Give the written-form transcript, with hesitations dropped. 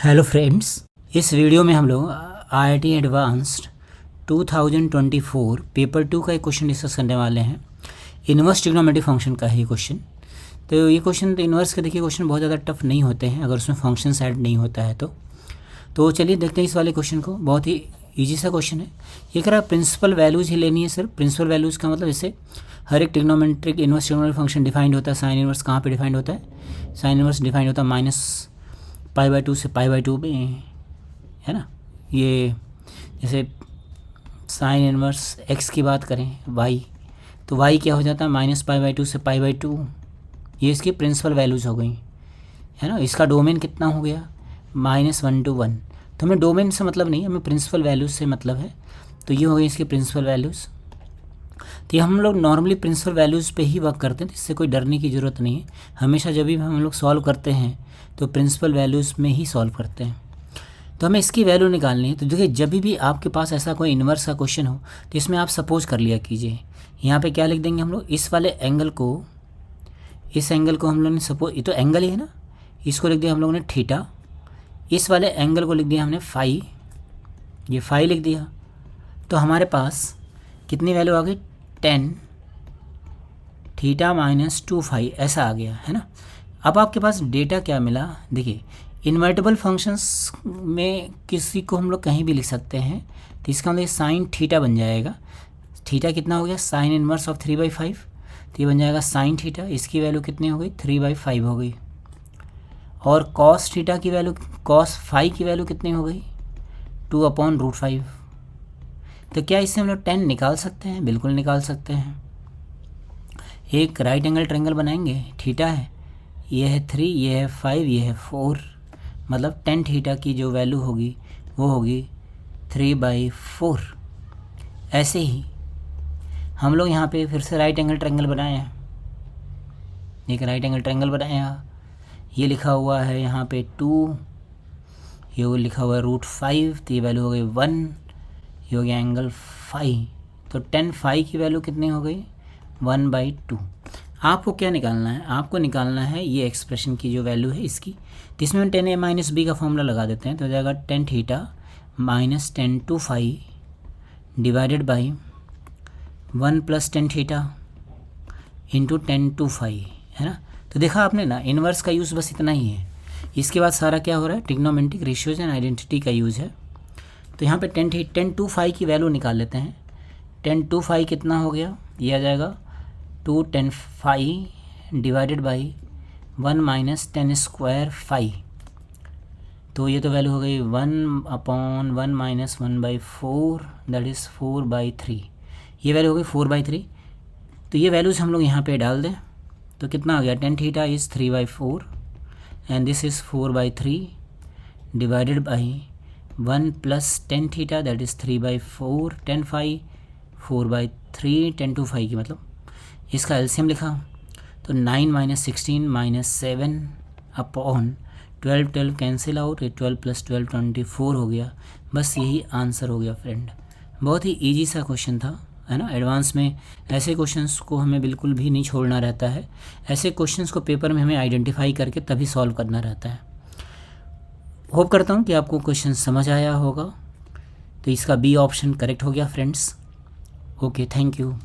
Hello friends, इस video में हम लोग आईआईटी एडवांस्ड 2024 पेपर 2 का एक क्वेश्चन डिस्कस करने वाले हैं। इन्वर्स ट्रिग्नोमेट्रिक फंक्शन का है ये क्वेश्चन। तो ये क्वेश्चन तो इन्वर्स के देखिए क्वेश्चन बहुत ज़्यादा टफ नहीं होते हैं अगर उसमें फंक्शन ऐड नहीं होता है तो चलिए देखते हैं इस वाले क्वेश्चन को। बहुत ही ईजी सा क्वेश्चन है। ये कह रहा है प्रिंसिपल वैल्यूज़ ही लेनी है सिर्फ। प्रिंसिपल वैल्यूज़ का मतलब जैसे हर एक trigonometric inverse trigonometric function defined होता है। साइन इन्वर्स कहाँ पे डिफाइंड होता है? साइन इन्वर्स डिफाइंड होता है -π/2 से π/2 में, है ना। ये जैसे साइन इन्वर्स x की बात करें y, तो y क्या हो जाता है -π/2 से π/2। ये इसकी प्रिंसिपल वैल्यूज़ हो गई, है ना। इसका डोमेन कितना हो गया -1 to 1। तो हमें डोमेन से मतलब नहीं, हमें प्रिंसिपल वैल्यूज़ से मतलब है। तो ये हो गई इसकी प्रिंसिपल वैल्यूज़। तो ये हम लोग नॉर्मली प्रिंसिपल वैल्यूज़ पे ही वर्क करते हैं, तो इससे कोई डरने की ज़रूरत नहीं है। हमेशा जब भी हम लोग सॉल्व करते हैं तो प्रिंसिपल वैल्यूज़ में ही सॉल्व करते हैं। तो हमें इसकी वैल्यू निकालनी है। तो देखिए जब भी आपके पास ऐसा कोई इन्वर्स का क्वेश्चन हो तो इसमें आप सपोज कर लिया कीजिए। यहाँ पे क्या लिख देंगे हम लोग, इस वाले एंगल को, इस एंगल को हम लोग ने सपोज, ये तो एंगल ही है ना, इसको लिख दिया हम लोगों ने थीटा। इस वाले एंगल को लिख दिया हमने फाई, ये फाई लिख दिया। तो हमारे पास कितनी वैल्यू आ गई 10 थीटा -2 फाई, ऐसा आ गया, है ना। अब आपके पास डेटा क्या मिला, देखिए इन्वर्टिबल फंक्शंस में किसी को हम लोग कहीं भी लिख सकते हैं। तो इसका मतलब साइन थीटा बन जाएगा। थीटा कितना हो गया, साइन इन्वर्स ऑफ 3/5, तो ये बन जाएगा साइन थीटा। इसकी वैल्यू कितनी हो गई 3/5 हो गई। और कॉस थीटा की वैल्यू, कॉस फाई की वैल्यू कितनी हो गई 2/√5। तो क्या इससे हम लोग 10 निकाल सकते हैं? बिल्कुल निकाल सकते हैं। एक राइट एंगल ट्रायंगल बनाएंगे, थीटा है, ये है 3, ये है 5, ये है 4, मतलब 10 थीटा की जो वैल्यू होगी वो होगी 3/4। ऐसे ही हम लोग यहाँ पे फिर से राइट एंगल ट्रायंगल बनाए हैं। एक राइट एंगल ट्रायंगल बनाया, ये लिखा हुआ है यहाँ पे 2, ये लिखा हुआ है √5, तो ये वैल्यू हो गई 1, ये हो गया एंगल फाई। तो 10 फाई की वैल्यू कितनी हो गई 1/2। आपको क्या निकालना है, आपको निकालना है ये एक्सप्रेशन की जो वैल्यू है इसकी। तो इसमें हम 10a-b का फॉर्मूला लगा देते हैं। तो हो जाएगा 10 theta -10 2 phi divided by 1 + 10 theta into 10 2 phi, है ना। तो देखा आपने ना, इन्वर्स का यूज़ बस इतना ही है। इसके बाद सारा क्या हो रहा है, ट्रिग्नोमेट्रिक रेशियोज एंड आइडेंटिटी का यूज़ है। तो यहाँ पे 10 2 फाई की वैल्यू निकाल लेते हैं। 10 2 फाई कितना हो गया, ये आ जाएगा 2 10 phi divided by 1 - 10 square phi. तो ये तो वैल्यू हो गई 1/1 - 1/4, दैट इज़ 4/3। ये वैल्यू हो गई 4/3। तो ये वैल्यूज़ हम लोग यहाँ पे डाल दें तो कितना आ गया, 10 theta is 3/4 and this is 4/3 divided by 1 + 10 theta that is 3/4, 10 phi 4/3, 10 2 phi की मतलब इसका एलसीएम लिखा तो 9 - 16 - 7 अपॉन 12 12 कैंसिल आउट, 12 + 12 24 हो गया। बस यही आंसर हो गया फ्रेंड। बहुत ही इजी सा क्वेश्चन था, है ना। एडवांस में ऐसे क्वेश्चंस को हमें बिल्कुल भी नहीं छोड़ना रहता है। ऐसे क्वेश्चंस को पेपर में हमें आइडेंटिफाई करके तभी सॉल्व करना रहता है। होप करता हूँ कि आपको क्वेश्चन समझ आया होगा। तो इसका बी ऑप्शन करेक्ट हो गया फ्रेंड्स। Okay, thank you.